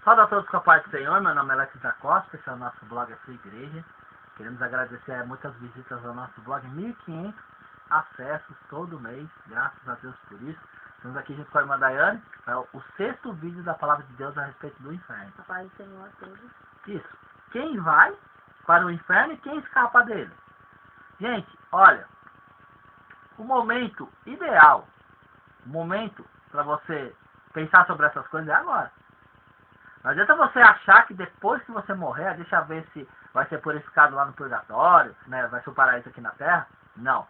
Salve a todos com a paz do Senhor, meu nome é Alex da Costa, esse é o nosso blog A Sua Igreja. Queremos agradecer a muitas visitas ao nosso blog, 1.500 acessos todo mês, graças a Deus por isso. Estamos aqui junto com a irmã Daiane, é o 6º vídeo da Palavra de Deus a respeito do inferno. A paz do Senhor a todos. Isso, quem vai para o inferno e quem escapa dele. Gente, olha, o momento ideal, o momento para você pensar sobre essas coisas é agora. Não adianta você achar que depois que você morrer, deixa eu ver se vai ser purificado lá no purgatório, né? Vai ser o paraíso aqui na terra. Não.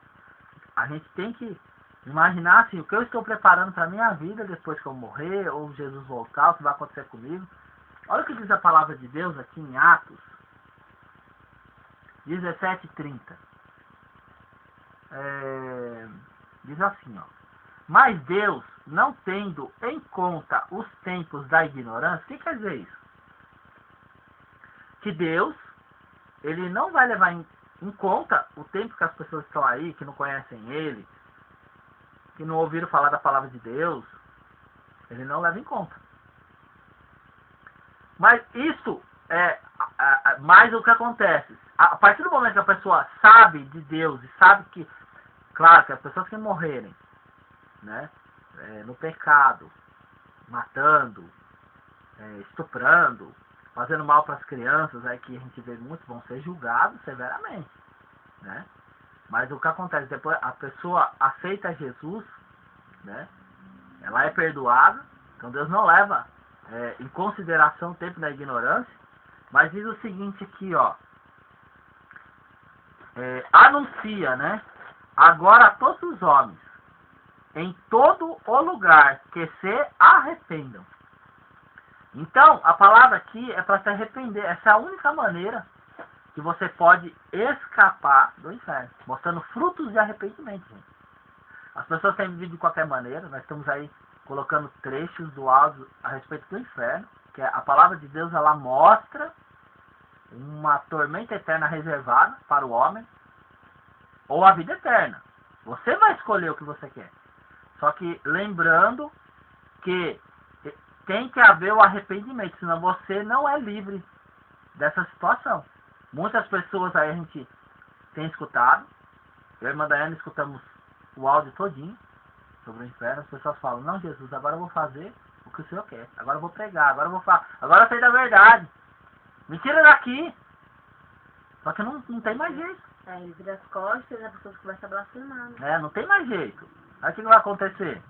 A gente tem que imaginar assim, o que eu estou preparando para a minha vida depois que eu morrer, ou Jesus voltar, o que vai acontecer comigo. Olha o que diz a palavra de Deus aqui em Atos 17:30. Diz assim, ó. Mas Deus, não tendo em conta os tempos da ignorância, o que quer dizer isso? Que Deus, Ele não vai levar em conta o tempo que as pessoas estão aí, que não conhecem Ele, que não ouviram falar da palavra de Deus. Ele não leva em conta. Mas isso é mais o que acontece. A partir do momento que a pessoa sabe de Deus e sabe que, claro, que as pessoas que morrerem, né, no pecado, matando, estuprando, fazendo mal para as crianças, aí que a gente vê muitos vão ser julgados severamente, né? Mas o que acontece depois, a pessoa aceita Jesus, né? Ela é perdoada, então Deus não leva em consideração o tempo da ignorância, mas diz o seguinte aqui, ó, anuncia, né? Agora a todos os homens, em todo o lugar, que se arrependam. Então, a palavra aqui é para se arrepender. Essa é a única maneira que você pode escapar do inferno, mostrando frutos de arrependimento, gente. As pessoas têm vivido de qualquer maneira. Nós estamos aí colocando trechos do áudio a respeito do inferno, que a palavra de Deus, ela mostra uma tormenta eterna reservada para o homem, ou a vida eterna. Você vai escolher o que você quer. Só que lembrando que tem que haver o arrependimento, senão você não é livre dessa situação. Muitas pessoas aí a gente tem escutado, eu e a irmã Daiane escutamos o áudio todinho sobre o inferno. As pessoas falam, não, Jesus, agora eu vou fazer o que o Senhor quer, agora eu vou pregar, agora eu vou falar, agora eu sei da verdade, me tira daqui. Só que não tem mais jeito. Ele vira as costas e a pessoa começa a blasfemar, né? Não tem mais jeito. Aí o que vai acontecer?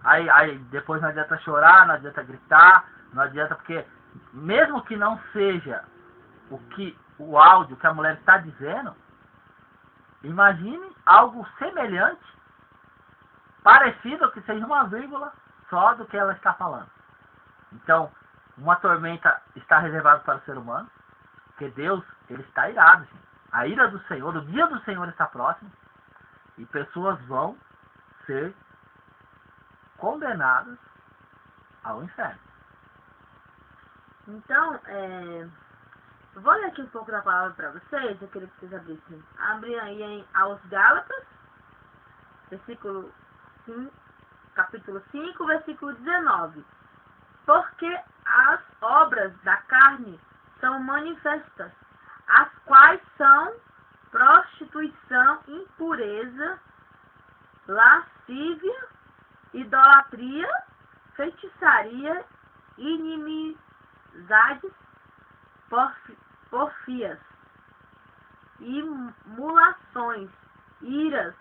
Aí depois não adianta chorar, não adianta gritar, não adianta, porque mesmo que não seja o áudio que a mulher está dizendo, imagine algo semelhante, parecido, que seja uma vírgula só do que ela está falando. Então, uma tormenta está reservada para o ser humano, porque Deus, Ele está irado, gente. A ira do Senhor, o dia do Senhor está próximo, e pessoas vão ser condenadas ao inferno. Então, eu vou ler aqui um pouco da palavra para vocês. Eu queria que vocês abrissem. Abrem aí aos Gálatas, capítulo 5, versículo 19. Porque as obras da carne são manifestas, as quais são prostituição, impureza, lascívia, idolatria, feitiçaria, inimizades, porfias, imulações, iras,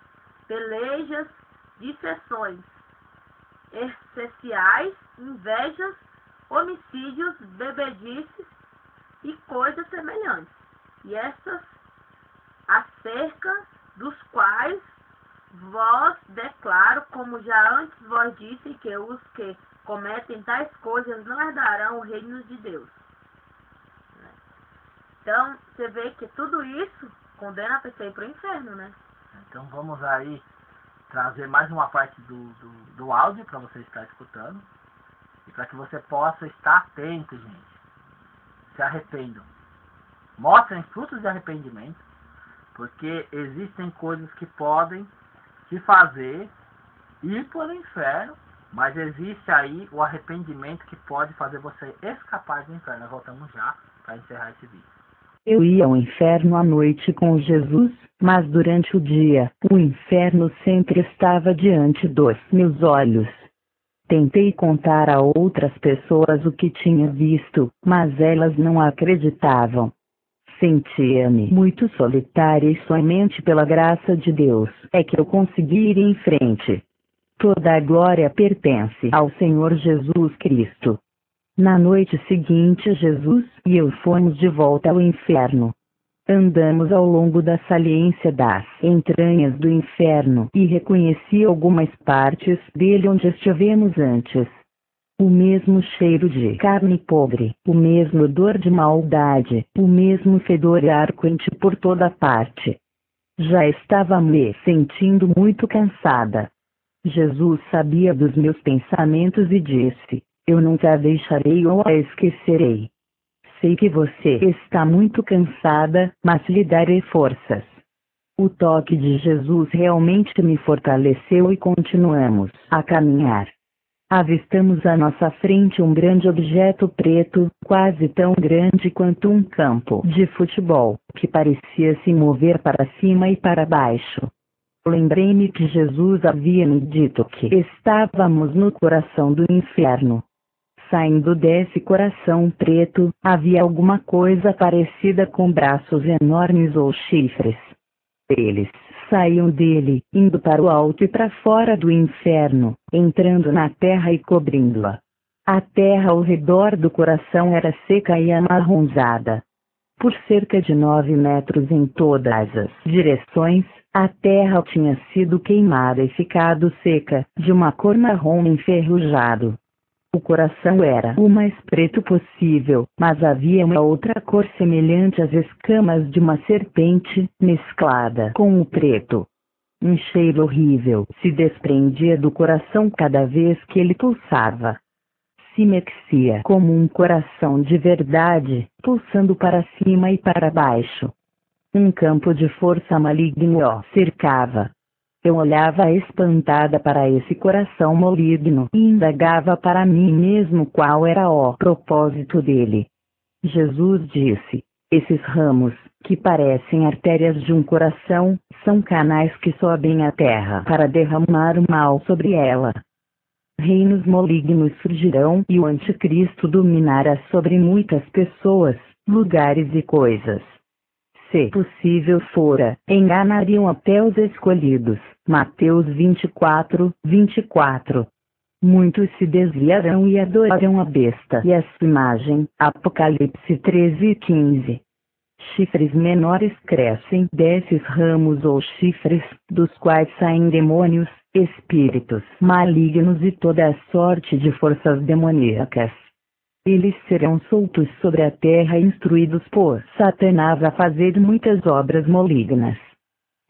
pelejas, dissensões, excessiais, invejas, homicídios, bebedices e coisas semelhantes. E essas acerca dos quais vós declaro, como já antes vos disse, que os que cometem tais coisas não herdarão o reino de Deus. Então, você vê que tudo isso condena a pessoa para o inferno, né? Então vamos aí trazer mais uma parte do áudio para você estar escutando, e para que você possa estar atento, gente. Se arrependam. Mostrem frutos de arrependimento, porque existem coisas que podem te fazer ir para o inferno Mas existe aí o arrependimento que pode fazer você escapar do inferno. Nós voltamos já para encerrar esse vídeo. Eu ia ao inferno à noite com Jesus, mas durante o dia, o inferno sempre estava diante dos meus olhos. Tentei contar a outras pessoas o que tinha visto, mas elas não acreditavam. Sentia-me muito solitária e somente pela graça de Deus é que eu consegui ir em frente. Toda a glória pertence ao Senhor Jesus Cristo. Na noite seguinte, Jesus e eu fomos de volta ao inferno. Andamos ao longo da saliência das entranhas do inferno e reconheci algumas partes dele onde estivemos antes. O mesmo cheiro de carne podre, o mesmo odor de maldade, o mesmo fedor arquente por toda parte. Já estava me sentindo muito cansada. Jesus sabia dos meus pensamentos e disse: eu nunca a deixarei ou a esquecerei. Sei que você está muito cansada, mas lhe darei forças. O toque de Jesus realmente me fortaleceu e continuamos a caminhar. Avistamos à nossa frente um grande objeto preto, quase tão grande quanto um campo de futebol, que parecia se mover para cima e para baixo. Lembrei-me que Jesus havia me dito que estávamos no coração do inferno. Saindo desse coração preto, havia alguma coisa parecida com braços enormes ou chifres. Eles saíam dele, indo para o alto e para fora do inferno, entrando na terra e cobrindo-a. A terra ao redor do coração era seca e amarronzada. Por cerca de 9 metros em todas as direções, a terra tinha sido queimada e ficado seca, de uma cor marrom enferrujado. O coração era o mais preto possível, mas havia uma outra cor semelhante às escamas de uma serpente, mesclada com o preto. Um cheiro horrível se desprendia do coração cada vez que ele pulsava. Se mexia como um coração de verdade, pulsando para cima e para baixo. Um campo de força maligno o cercava. Eu olhava espantada para esse coração maligno e indagava para mim mesmo qual era o propósito dele. Jesus disse: esses ramos, que parecem artérias de um coração, são canais que sobem à terra para derramar o mal sobre ela. Reinos malignos surgirão e o anticristo dominará sobre muitas pessoas, lugares e coisas. Se possível fora, enganariam até os escolhidos. Mateus 24:24. Muitos se desviarão e adorarão a besta e a sua imagem. Apocalipse 13:15. Chifres menores crescem desses ramos ou chifres, dos quais saem demônios, espíritos malignos e toda a sorte de forças demoníacas. Eles serão soltos sobre a terra e instruídos por Satanás a fazer muitas obras malignas.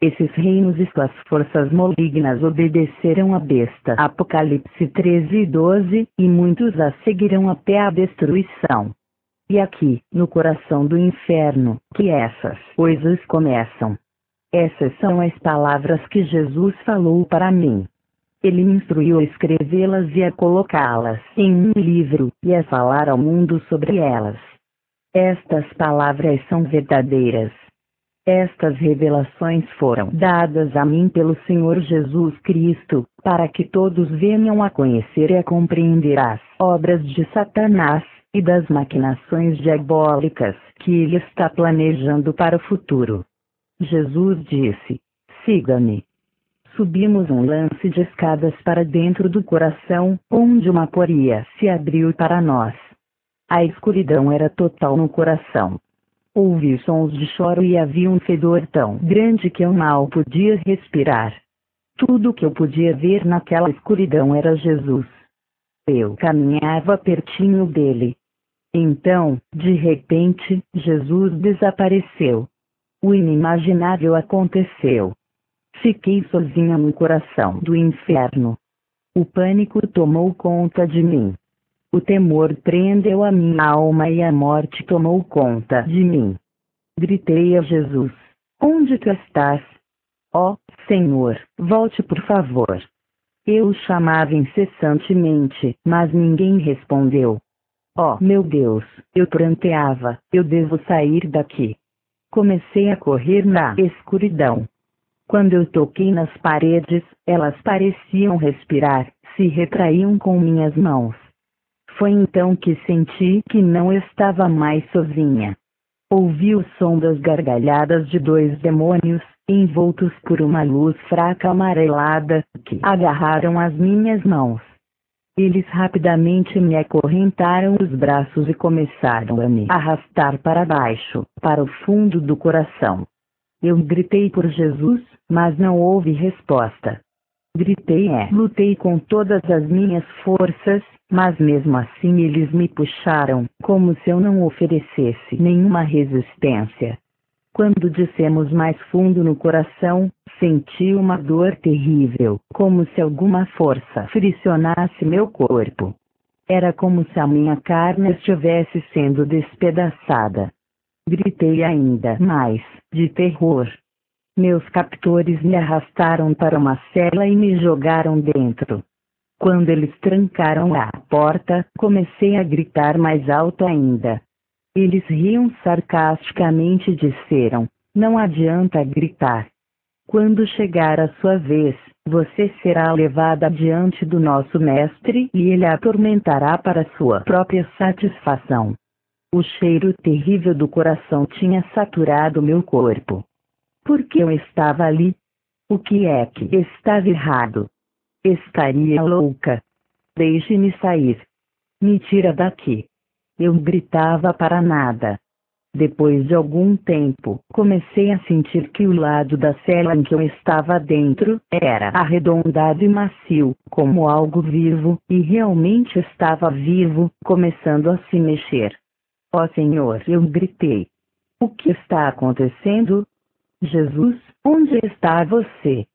Esses reinos e suas forças malignas obedecerão à besta. Apocalipse 13:12, e muitos a seguirão até a destruição. E aqui, no coração do inferno, que essas coisas começam. Essas são as palavras que Jesus falou para mim. Ele me instruiu a escrevê-las e a colocá-las em um livro, e a falar ao mundo sobre elas. Estas palavras são verdadeiras. Estas revelações foram dadas a mim pelo Senhor Jesus Cristo, para que todos venham a conhecer e a compreender as obras de Satanás, e das maquinações diabólicas que ele está planejando para o futuro. Jesus disse: siga-me. Subimos um lance de escadas para dentro do coração, onde uma poria se abriu para nós. A escuridão era total no coração. Ouvi sons de choro e havia um fedor tão grande que eu mal podia respirar. Tudo que eu podia ver naquela escuridão era Jesus. Eu caminhava pertinho dele. Então, de repente, Jesus desapareceu. O inimaginável aconteceu. Fiquei sozinha no coração do inferno. O pânico tomou conta de mim. O temor prendeu a minha alma e a morte tomou conta de mim. Gritei a Jesus: onde tu estás? Ó, Senhor, volte por favor. Eu o chamava incessantemente, mas ninguém respondeu. Oh, meu Deus, eu pranteava, eu devo sair daqui. Comecei a correr na escuridão. Quando eu toquei nas paredes, elas pareciam respirar, se retraíam com minhas mãos. Foi então que senti que não estava mais sozinha. Ouvi o som das gargalhadas de dois demônios, envoltos por uma luz fraca amarelada, que agarraram as minhas mãos. Eles rapidamente me acorrentaram os braços e começaram a me arrastar para baixo, para o fundo do coração. Eu gritei por Jesus, mas não houve resposta. Lutei com todas as minhas forças, mas mesmo assim eles me puxaram, como se eu não oferecesse nenhuma resistência. Quando descemos mais fundo no coração, senti uma dor terrível, como se alguma força friccionasse meu corpo. Era como se a minha carne estivesse sendo despedaçada. Gritei ainda mais, de terror. Meus captores me arrastaram para uma cela e me jogaram dentro. Quando eles trancaram a porta, comecei a gritar mais alto ainda. Eles riam sarcasticamente e disseram: não adianta gritar. Quando chegar a sua vez, você será levada diante do nosso mestre e ele a atormentará para sua própria satisfação. O cheiro terrível do coração tinha saturado meu corpo. Por que eu estava ali? O que é que estava errado? Estaria louca. Deixe-me sair. Me tira daqui. Eu gritava para nada. Depois de algum tempo, comecei a sentir que o lado da cela em que eu estava dentro era arredondado e macio, como algo vivo, e realmente estava vivo, começando a se mexer. Ó Senhor, eu gritei. O que está acontecendo? Jesus, onde está você?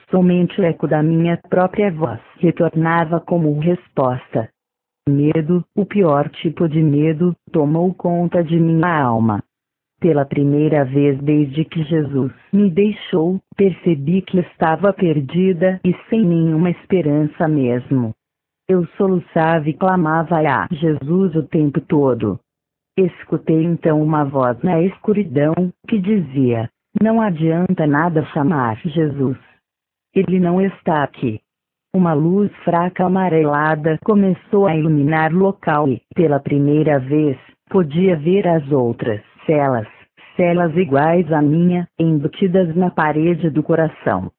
Somente o eco da minha própria voz retornava como resposta. Medo, o pior tipo de medo, tomou conta de minha alma. Pela primeira vez desde que Jesus me deixou, percebi que estava perdida e sem nenhuma esperança mesmo. Eu soluçava e clamava a Jesus o tempo todo. Escutei então uma voz na escuridão, que dizia: não adianta nada chamar Jesus. Ele não está aqui. Uma luz fraca amarelada começou a iluminar o local e, pela primeira vez, podia ver as outras celas iguais à minha, embutidas na parede do coração.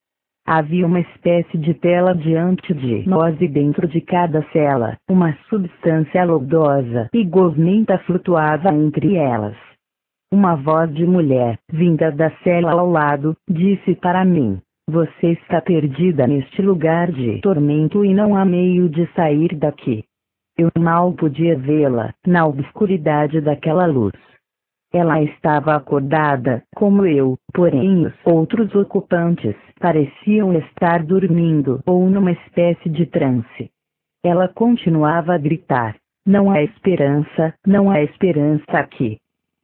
Havia uma espécie de tela diante de nós e dentro de cada cela, uma substância lodosa e gosmenta flutuava entre elas. Uma voz de mulher, vinda da cela ao lado, disse para mim: você está perdida neste lugar de tormento e não há meio de sair daqui. Eu mal podia vê-la, na obscuridade daquela luz. Ela estava acordada, como eu, porém os outros ocupantes pareciam estar dormindo ou numa espécie de transe. Ela continuava a gritar: não há esperança aqui.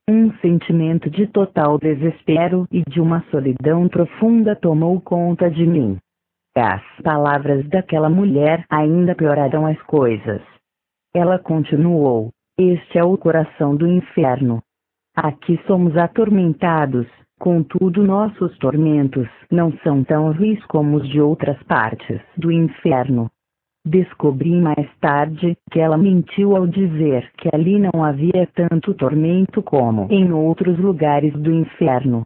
Um sentimento de total desespero e de uma solidão profunda tomou conta de mim. As palavras daquela mulher ainda pioraram as coisas. Ela continuou: este é o coração do inferno. Aqui somos atormentados, contudo nossos tormentos não são tão ruins como os de outras partes do inferno. Descobri mais tarde que ela mentiu ao dizer que ali não havia tanto tormento como em outros lugares do inferno.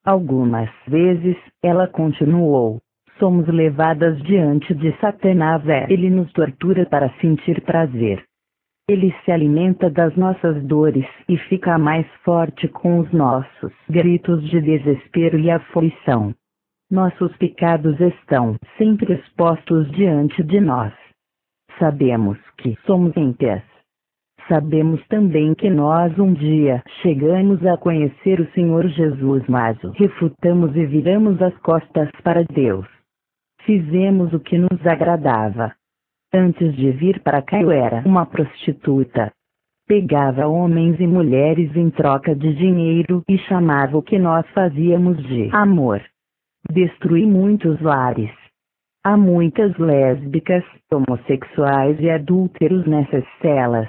Algumas vezes, ela continuou, somos levadas diante de Satanás. Ele nos tortura para sentir prazer. Ele se alimenta das nossas dores e fica mais forte com os nossos gritos de desespero e aflição. Nossos pecados estão sempre expostos diante de nós. Sabemos que somos ímpias. Sabemos também que nós um dia chegamos a conhecer o Senhor Jesus, mas o refutamos e viramos as costas para Deus. Fizemos o que nos agradava. Antes de vir para cá eu era uma prostituta. Pegava homens e mulheres em troca de dinheiro e chamava o que nós fazíamos de amor. Destruí muitos lares. Há muitas lésbicas, homossexuais e adúlteros nessas celas.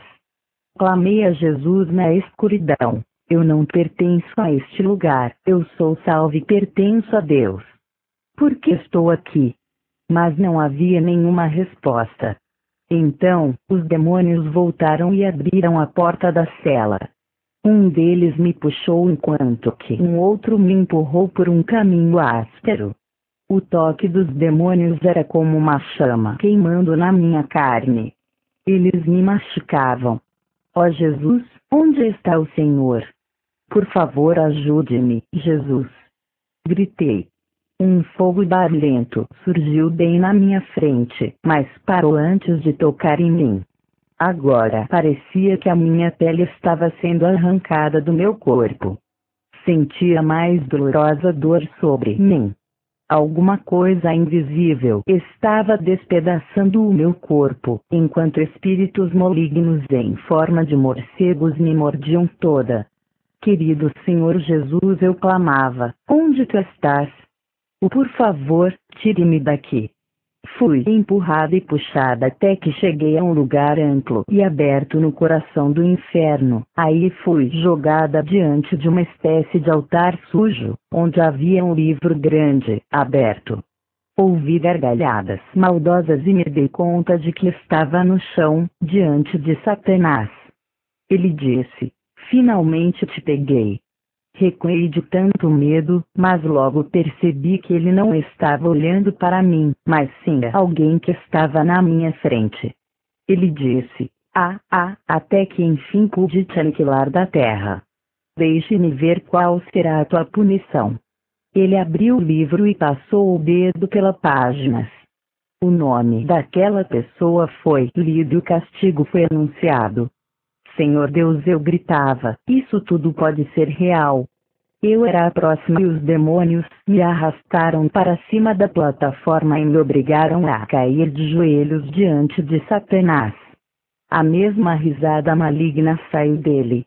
Clamei a Jesus na escuridão. Eu não pertenço a este lugar. Eu sou salvo e pertenço a Deus. Por que estou aqui? Mas não havia nenhuma resposta. Então, os demônios voltaram e abriram a porta da cela. Um deles me puxou enquanto que um outro me empurrou por um caminho áspero. O toque dos demônios era como uma chama queimando na minha carne. Eles me machucavam. Ó Jesus, onde está o Senhor? Por favor, ajude-me, Jesus. Gritei. Um fogo barulhento surgiu bem na minha frente, mas parou antes de tocar em mim. Agora parecia que a minha pele estava sendo arrancada do meu corpo. Sentia a mais dolorosa dor sobre mim. Alguma coisa invisível estava despedaçando o meu corpo, enquanto espíritos malignos em forma de morcegos me mordiam toda. Querido Senhor Jesus, eu clamava, onde tu estás? Por favor, tire-me daqui. Fui empurrada e puxada até que cheguei a um lugar amplo e aberto no coração do inferno. Aí fui jogada diante de uma espécie de altar sujo, onde havia um livro grande, aberto. Ouvi gargalhadas maldosas e me dei conta de que estava no chão, diante de Satanás. Ele disse, finalmente te peguei. Recuei de tanto medo, mas logo percebi que ele não estava olhando para mim, mas sim alguém que estava na minha frente. Ele disse, até que enfim pude te aniquilar da terra. Deixe-me ver qual será a tua punição. Ele abriu o livro e passou o dedo pelas páginas. O nome daquela pessoa foi lido e o castigo foi anunciado. Senhor Deus, eu gritava, isso tudo pode ser real. Eu era a próxima e os demônios me arrastaram para cima da plataforma e me obrigaram a cair de joelhos diante de Satanás. A mesma risada maligna saiu dele.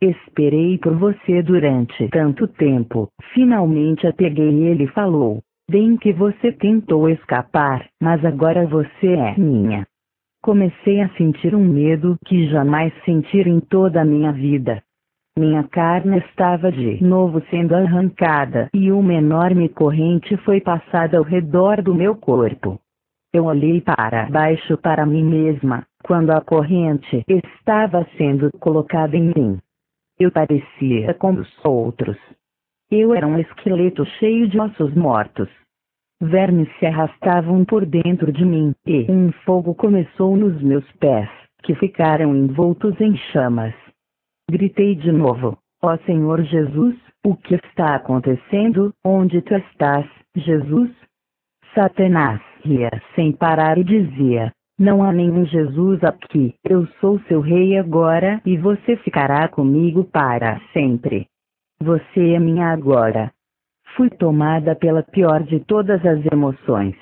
Esperei por você durante tanto tempo, finalmente a peguei e ele falou, bem que você tentou escapar, mas agora você é minha. Comecei a sentir um medo que jamais senti em toda a minha vida. Minha carne estava de novo sendo arrancada e uma enorme corrente foi passada ao redor do meu corpo. Eu olhei para baixo para mim mesma, quando a corrente estava sendo colocada em mim. Eu parecia como os outros. Eu era um esqueleto cheio de ossos mortos. Vermes se arrastavam por dentro de mim, e um fogo começou nos meus pés, que ficaram envoltos em chamas. Gritei de novo, ó Senhor Jesus, o que está acontecendo? Onde tu estás, Jesus? Satanás ria sem parar e dizia, não há nenhum Jesus aqui, eu sou seu rei agora e você ficará comigo para sempre. Você é minha agora. Fui tomada pela pior de todas as emoções.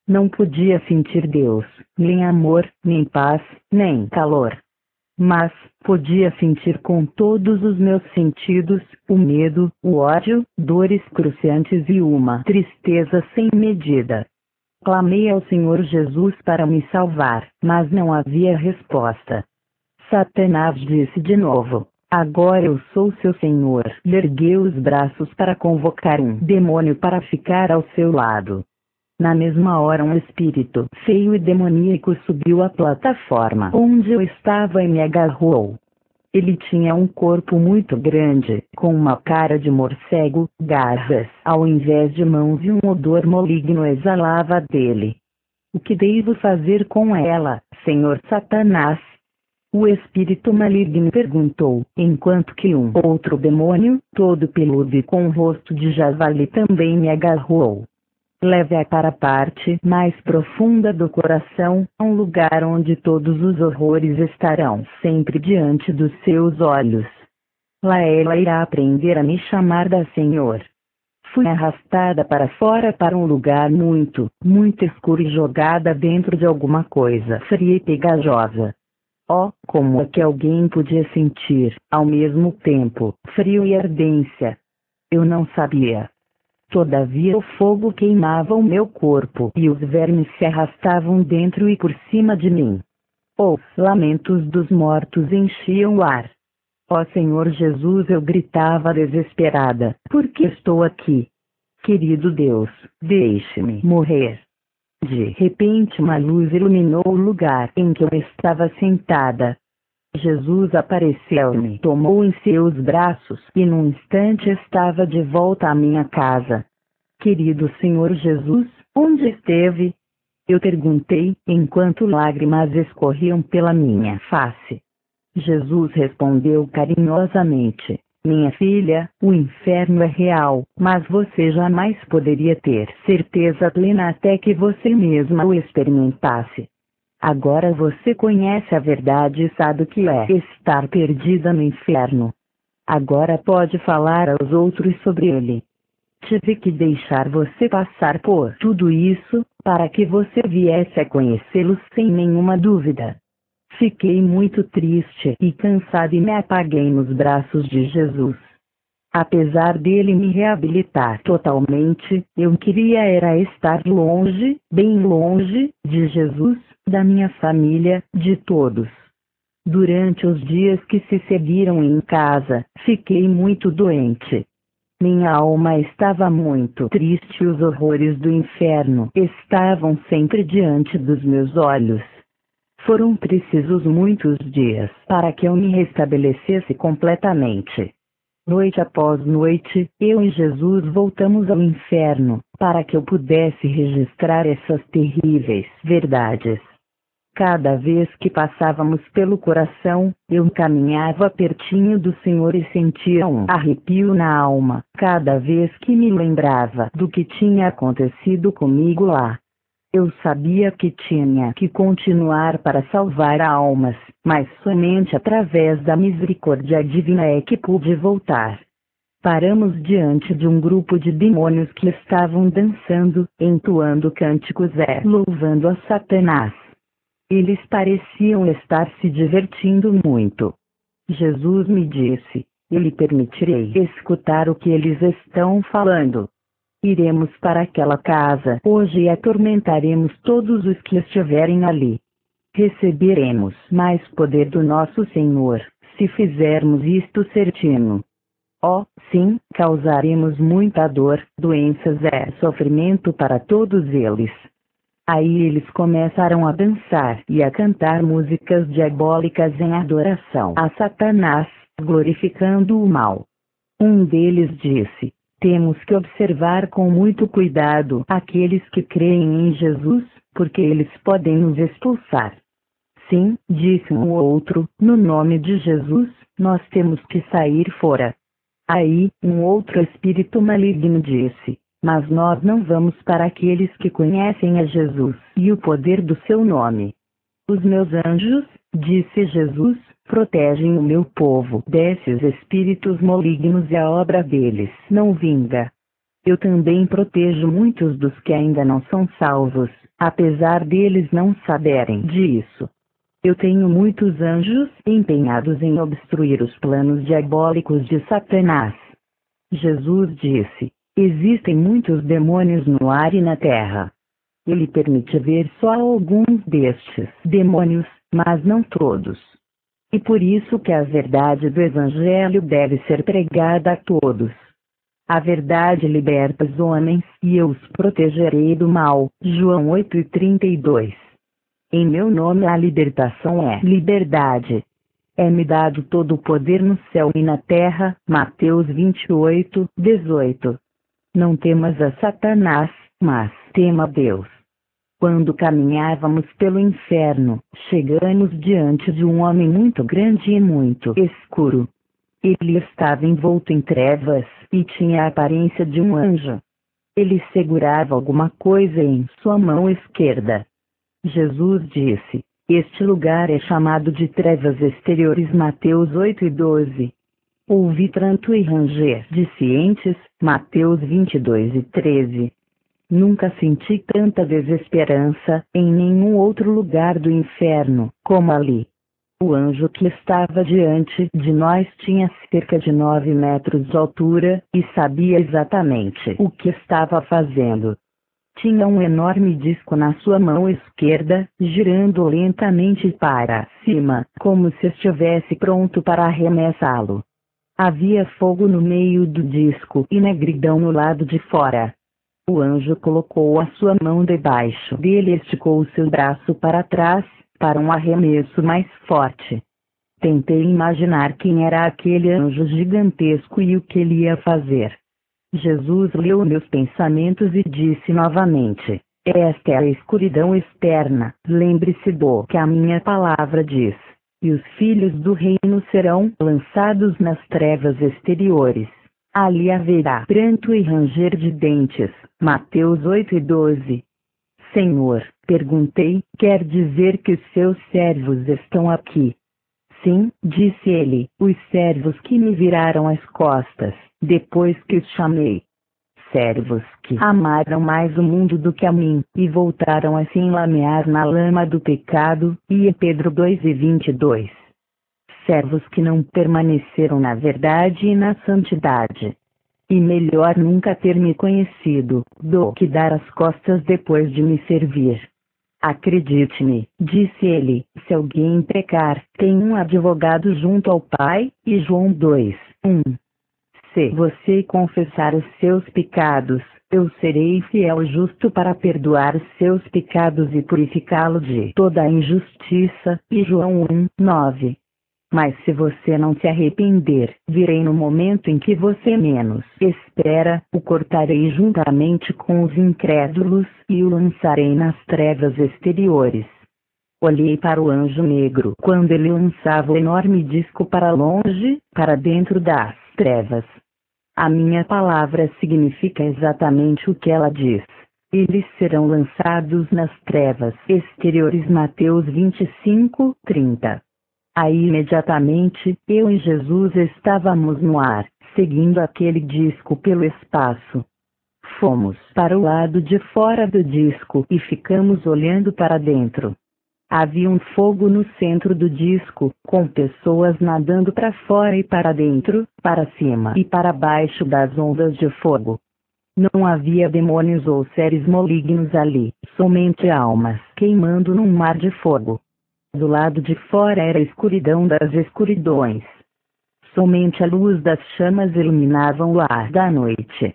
Não podia sentir Deus, nem amor, nem paz, nem calor. Mas podia sentir com todos os meus sentidos, o medo, o ódio, dores cruciantes e uma tristeza sem medida. Clamei ao Senhor Jesus para me salvar, mas não havia resposta. Satanás disse de novo, agora eu sou seu Senhor. Ergueu os braços para convocar um demônio para ficar ao seu lado. Na mesma hora um espírito feio e demoníaco subiu à plataforma onde eu estava e me agarrou. Ele tinha um corpo muito grande, com uma cara de morcego, garras ao invés de mãos e um odor maligno exalava dele. O que devo fazer com ela, Senhor Satanás? O espírito maligno perguntou, enquanto que um outro demônio, todo peludo e com o rosto de javali também me agarrou. Leve-a para a parte mais profunda do coração, a um lugar onde todos os horrores estarão sempre diante dos seus olhos. Lá ela irá aprender a me chamar da Senhor. Fui arrastada para fora para um lugar muito, muito escuro e jogada dentro de alguma coisa fria e pegajosa. Oh, como é que alguém podia sentir, ao mesmo tempo, frio e ardência? Eu não sabia. Todavia o fogo queimava o meu corpo e os vermes se arrastavam dentro e por cima de mim. Os lamentos dos mortos enchiam o ar. Ó Senhor Jesus, eu gritava desesperada, por que estou aqui? Querido Deus, deixe-me morrer. De repente uma luz iluminou o lugar em que eu estava sentada. Jesus apareceu-me, tomou em seus braços e num instante estava de volta à minha casa. Querido Senhor Jesus, onde esteve? Eu perguntei, enquanto lágrimas escorriam pela minha face. Jesus respondeu carinhosamente: minha filha, o inferno é real, mas você jamais poderia ter certeza plena até que você mesma o experimentasse. Agora você conhece a verdade e sabe o que é estar perdida no inferno. Agora pode falar aos outros sobre ele. Tive que deixar você passar por tudo isso, para que você viesse a conhecê-lo sem nenhuma dúvida. Fiquei muito triste e cansada e me apaguei nos braços de Jesus. Apesar dele me reabilitar totalmente, eu queria era estar longe, bem longe, de Jesus, da minha família, de todos. Durante os dias que se seguiram em casa, fiquei muito doente. Minha alma estava muito triste e os horrores do inferno estavam sempre diante dos meus olhos. Foram precisos muitos dias para que eu me restabelecesse completamente. Noite após noite, eu e Jesus voltamos ao inferno, para que eu pudesse registrar essas terríveis verdades. Cada vez que passávamos pelo coração, eu caminhava pertinho do Senhor e sentia um arrepio na alma, cada vez que me lembrava do que tinha acontecido comigo lá. Eu sabia que tinha que continuar para salvar almas, mas somente através da misericórdia divina é que pude voltar. Paramos diante de um grupo de demônios que estavam dançando, entoando cânticos e louvando a Satanás. Eles pareciam estar se divertindo muito. Jesus me disse: eu lhe permitirei escutar o que eles estão falando. Iremos para aquela casa hoje e atormentaremos todos os que estiverem ali. Receberemos mais poder do nosso Senhor, se fizermos isto certinho. Oh, sim, causaremos muita dor, doenças e sofrimento para todos eles. Aí eles começaram a dançar e a cantar músicas diabólicas em adoração a Satanás, glorificando o mal. Um deles disse: temos que observar com muito cuidado aqueles que creem em Jesus, porque eles podem nos expulsar. Sim, disse um outro, no nome de Jesus, nós temos que sair fora. Aí, um outro espírito maligno disse: mas nós não vamos para aqueles que conhecem a Jesus e o poder do seu nome. Os meus anjos, disse Jesus, protegem o meu povo desses espíritos malignos e a obra deles não vinga. Eu também protejo muitos dos que ainda não são salvos, apesar deles não saberem disso. Eu tenho muitos anjos empenhados em obstruir os planos diabólicos de Satanás. Jesus disse: existem muitos demônios no ar e na terra. Ele permite ver só alguns destes demônios, mas não todos. E por isso que a verdade do Evangelho deve ser pregada a todos. A verdade liberta os homens, e eu os protegerei do mal. João 8:32. Em meu nome a libertação é liberdade. É-me dado todo o poder no céu e na terra. Mateus 28:18. Não temas a Satanás, mas tema a Deus. Quando caminhávamos pelo inferno, chegamos diante de um homem muito grande e muito escuro. Ele estava envolto em trevas, e tinha a aparência de um anjo. Ele segurava alguma coisa em sua mão esquerda. Jesus disse: este lugar é chamado de trevas exteriores. Mateus 8:12. Ouvi pranto e ranger de cientes. Mateus 22:13. Nunca senti tanta desesperança em nenhum outro lugar do inferno como ali. O anjo que estava diante de nós tinha cerca de 9 metros de altura, e sabia exatamente o que estava fazendo. Tinha um enorme disco na sua mão esquerda, girando lentamente para cima, como se estivesse pronto para arremessá-lo. Havia fogo no meio do disco e negridão no lado de fora. O anjo colocou a sua mão debaixo dele e esticou o seu braço para trás, para um arremesso mais forte. Tentei imaginar quem era aquele anjo gigantesco e o que ele ia fazer. Jesus leu meus pensamentos e disse novamente: esta é a escuridão externa, lembre-se do que a minha palavra diz. E os filhos do reino serão lançados nas trevas exteriores. Ali haverá pranto e ranger de dentes. Mateus 8:12. Senhor, perguntei, quer dizer que os seus servos estão aqui? Sim, disse ele, os servos que me viraram as costas, depois que os chamei. Servos que amaram mais o mundo do que a mim, e voltaram a se enlamear na lama do pecado, e Pedro 2:22. Servos que não permaneceram na verdade e na santidade. E melhor nunca ter me conhecido, do que dar as costas depois de me servir. Acredite-me, disse ele, se alguém pecar, tem um advogado junto ao Pai, e João 2:1. Se você confessar os seus pecados, eu serei fiel e justo para perdoar os seus pecados e purificá-lo de toda a injustiça, e João 1:9. Mas se você não se arrepender, virei no momento em que você menos espera, o cortarei juntamente com os incrédulos, e o lançarei nas trevas exteriores. Olhei para o anjo negro quando ele lançava o enorme disco para longe, para dentro das trevas. A minha palavra significa exatamente o que ela diz. Eles serão lançados nas trevas exteriores. Mateus 25:30. Aí imediatamente, eu e Jesus estávamos no ar, seguindo aquele disco pelo espaço. Fomos para o lado de fora do disco e ficamos olhando para dentro. Havia um fogo no centro do disco, com pessoas nadando para fora e para dentro, para cima e para baixo das ondas de fogo. Não havia demônios ou seres malignos ali, somente almas queimando num mar de fogo. Do lado de fora era a escuridão das escuridões. Somente a luz das chamas iluminava o ar da noite.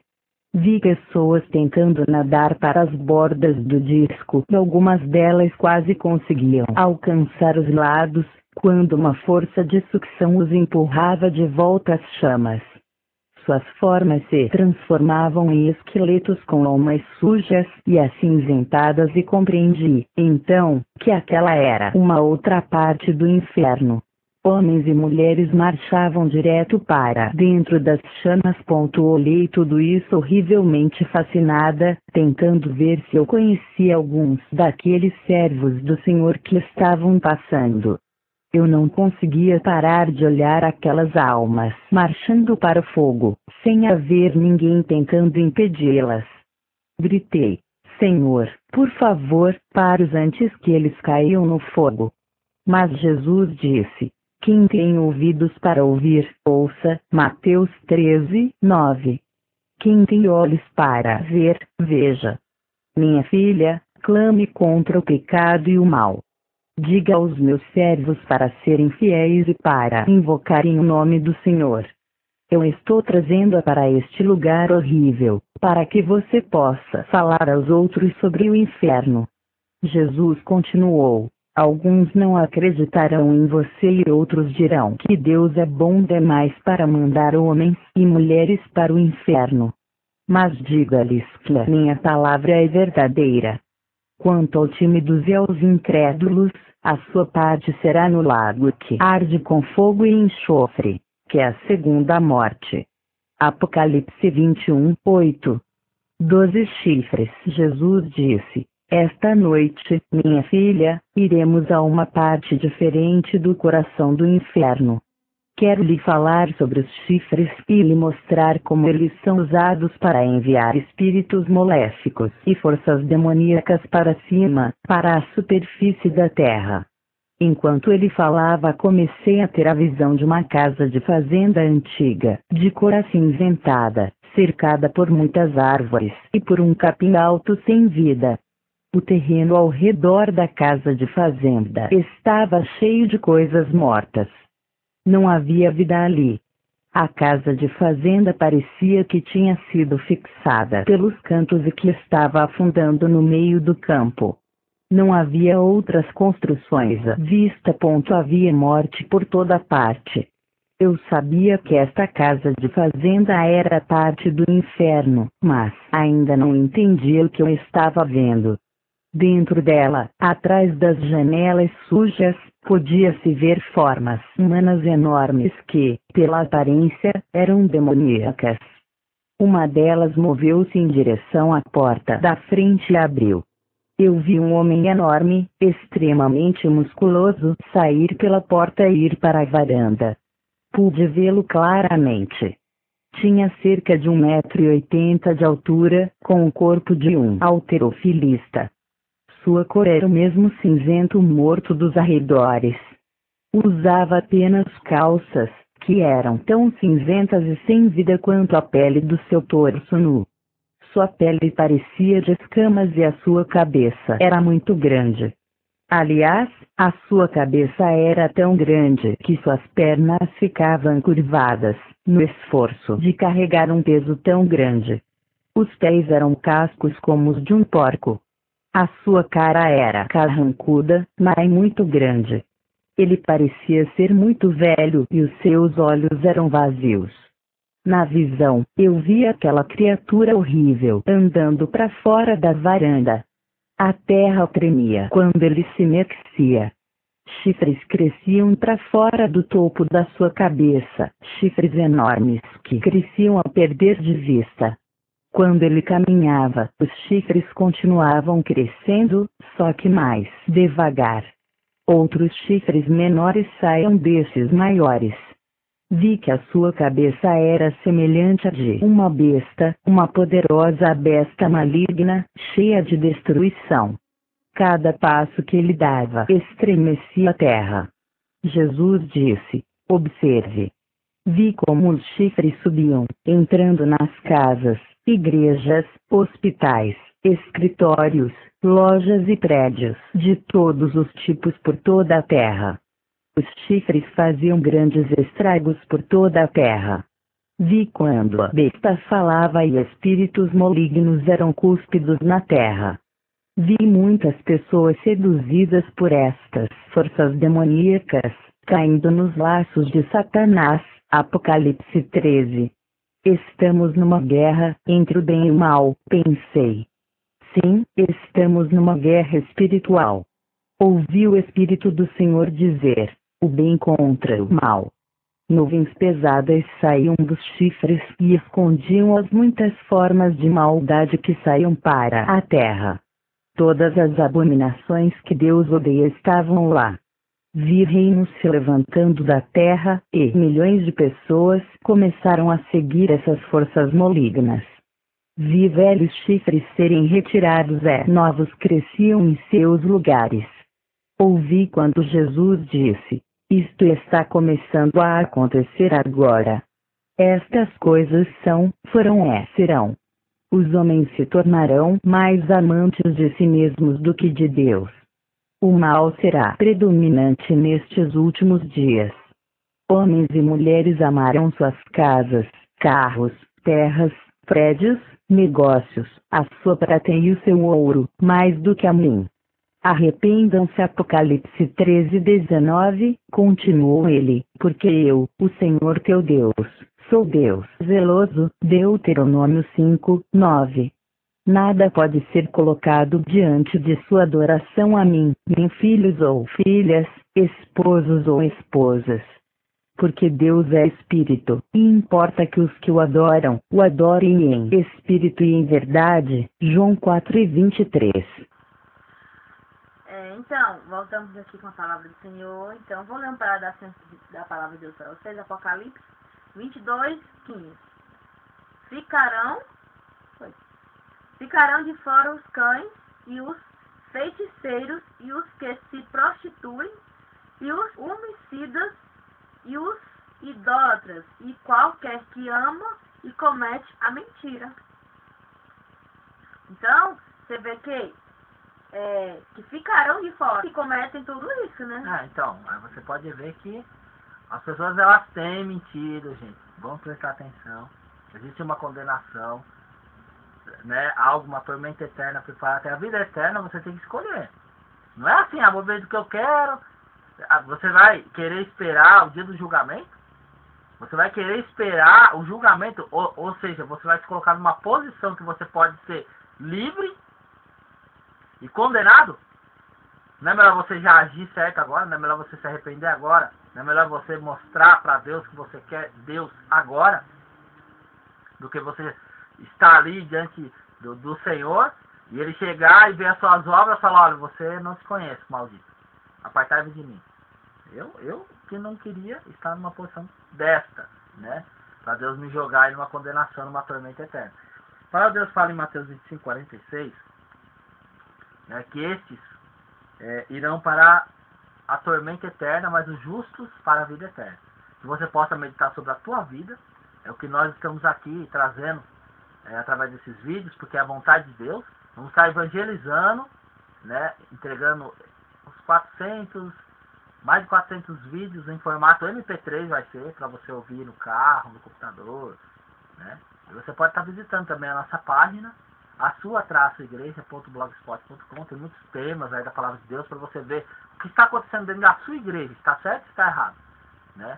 Vi pessoas tentando nadar para as bordas do disco e algumas delas quase conseguiam alcançar os lados, quando uma força de sucção os empurrava de volta às chamas. Suas formas se transformavam em esqueletos com almas sujas e acinzentadas e compreendi, então, que aquela era uma outra parte do inferno. Homens e mulheres marchavam direto para dentro das chamas. Olhei tudo isso horrivelmente fascinada, tentando ver se eu conhecia alguns daqueles servos do Senhor que estavam passando. Eu não conseguia parar de olhar aquelas almas marchando para o fogo, sem haver ninguém tentando impedi-las. Gritei: Senhor, por favor, pare-os antes que eles caiam no fogo. Mas Jesus disse: quem tem ouvidos para ouvir, ouça. Mateus 13:9. Quem tem olhos para ver, veja. Minha filha, clame contra o pecado e o mal. Diga aos meus servos para serem fiéis e para invocarem o nome do Senhor. Eu estou trazendo-a para este lugar horrível, para que você possa falar aos outros sobre o inferno. Jesus continuou: alguns não acreditarão em você e outros dirão que Deus é bom demais para mandar homens e mulheres para o inferno. Mas diga-lhes que a minha palavra é verdadeira. Quanto aos tímidos e aos incrédulos, a sua parte será no lago que arde com fogo e enxofre, que é a segunda morte. Apocalipse 21:8. 12 chifres. Jesus disse: esta noite, minha filha, iremos a uma parte diferente do coração do inferno. Quero lhe falar sobre os chifres e lhe mostrar como eles são usados para enviar espíritos maléficos e forças demoníacas para cima, para a superfície da terra. Enquanto ele falava, comecei a ter a visão de uma casa de fazenda antiga, de cor acinzentada, cercada por muitas árvores e por um capim alto sem vida. O terreno ao redor da casa de fazenda estava cheio de coisas mortas. Não havia vida ali. A casa de fazenda parecia que tinha sido fixada pelos cantos e que estava afundando no meio do campo. Não havia outras construções à vista. Havia morte por toda parte. Eu sabia que esta casa de fazenda era parte do inferno, mas ainda não entendia o que eu estava vendo. Dentro dela, atrás das janelas sujas, podia-se ver formas humanas enormes que, pela aparência, eram demoníacas. Uma delas moveu-se em direção à porta da frente e abriu. Eu vi um homem enorme, extremamente musculoso, sair pela porta e ir para a varanda. Pude vê-lo claramente. Tinha cerca de 1,80 m de altura, com o corpo de um halterofilista. Sua cor era o mesmo cinzento morto dos arredores. Usava apenas calças, que eram tão cinzentas e sem vida quanto a pele do seu torso nu. Sua pele parecia de escamas e a sua cabeça era muito grande. Aliás, a sua cabeça era tão grande que suas pernas ficavam curvadas, no esforço de carregar um peso tão grande. Os pés eram cascos como os de um porco. A sua cara era carrancuda, mas muito grande. Ele parecia ser muito velho e os seus olhos eram vazios. Na visão, eu vi aquela criatura horrível andando para fora da varanda. A terra tremia quando ele se mexia. Chifres cresciam para fora do topo da sua cabeça, chifres enormes que cresciam a perder de vista. Quando ele caminhava, os chifres continuavam crescendo, só que mais devagar. Outros chifres menores saíam desses maiores. Vi que a sua cabeça era semelhante à de uma besta, uma poderosa besta maligna, cheia de destruição. Cada passo que ele dava estremecia a terra. Jesus disse: observe. Vi como os chifres subiam, entrando nas casas, igrejas, hospitais, escritórios, lojas e prédios de todos os tipos por toda a terra. Os chifres faziam grandes estragos por toda a terra. Vi quando a besta falava e espíritos malignos eram cúspidos na terra. Vi muitas pessoas seduzidas por estas forças demoníacas, caindo nos laços de Satanás. Apocalipse 13. Estamos numa guerra entre o bem e o mal, pensei. Sim, estamos numa guerra espiritual. Ouvi o Espírito do Senhor dizer: o bem contra o mal. Nuvens pesadas saíam dos chifres e escondiam as muitas formas de maldade que saíam para a terra. Todas as abominações que Deus odeia estavam lá. Vi reinos se levantando da terra, e milhões de pessoas começaram a seguir essas forças malignas. Vi velhos chifres serem retirados e novos cresciam em seus lugares. Ouvi quando Jesus disse: isto está começando a acontecer agora. Estas coisas foram e serão. Os homens se tornarão mais amantes de si mesmos do que de Deus. O mal será predominante nestes últimos dias. Homens e mulheres amarão suas casas, carros, terras, prédios, negócios, a sua prata e o seu ouro, mais do que a mim. Arrependam-se. Apocalipse 13:19, continuou ele, porque eu, o Senhor teu Deus, sou Deus zeloso. Deuteronômio 5:9. Nada pode ser colocado diante de sua adoração a mim, nem filhos ou filhas, esposos ou esposas. Porque Deus é Espírito, e importa que os que o adorem em Espírito e em verdade. João 4:23. Então, voltamos aqui com a palavra do Senhor. Então, vou ler um pedaço da palavra de Deus para vocês, Apocalipse 22:15. Ficarão de fora os cães e os feiticeiros e os que se prostituem e os homicidas, e os idólatras, e qualquer que ama e comete a mentira. Então, você vê que ficaram de fora e cometem tudo isso, né? Então, aí você pode ver que as pessoas, elas têm mentido, gente. Vamos prestar atenção. Existe uma condenação, né? Uma tormenta eterna preparada. Até a vida eterna você tem que escolher. Não é assim, vou ver do que eu quero. Você vai querer esperar o dia do julgamento? Você vai querer esperar o julgamento? Ou seja, você vai se colocar numa posição que você pode ser livre e condenado? Não é melhor você já agir certo agora? Não é melhor você se arrepender agora? Não é melhor você mostrar para Deus que você quer Deus agora? Do que você estar ali diante do Senhor e Ele chegar e ver as suas obras e falar: olha, você não se conhece, maldito. Apartai-me de mim. Eu que não queria estar numa posição desta, né? Para Deus me jogar em uma condenação, numa tormenta eterna. Para Deus fala em Mateus 25:46, né, que estes irão para a tormenta eterna, mas os justos para a vida eterna. Que você possa meditar sobre a tua vida, é o que nós estamos aqui trazendo através desses vídeos, porque é a vontade de Deus. Vamos estar evangelizando, né, entregando os mais de 400 vídeos em formato MP3 vai ser, para você ouvir no carro, no computador, né? E você pode estar visitando também a nossa página, a sua-igreja.blogspot.com. Tem muitos temas aí da palavra de Deus para você ver o que está acontecendo dentro da sua igreja, está certo ou está errado, né?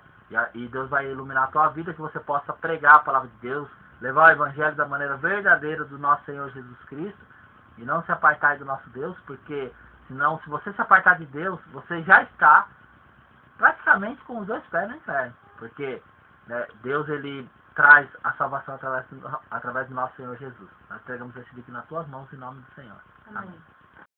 E Deus vai iluminar a tua vida, que você possa pregar a palavra de Deus, levar o evangelho da maneira verdadeira do nosso Senhor Jesus Cristo, e não se apartar do nosso Deus, porque senão, se você se apartar de Deus, você já está praticamente com os dois pés no inferno, porque, né, Deus, Ele traz a salvação através do nosso Senhor Jesus. Nós entregamos esse vídeo nas tuas mãos em nome do Senhor. Amém. Amém.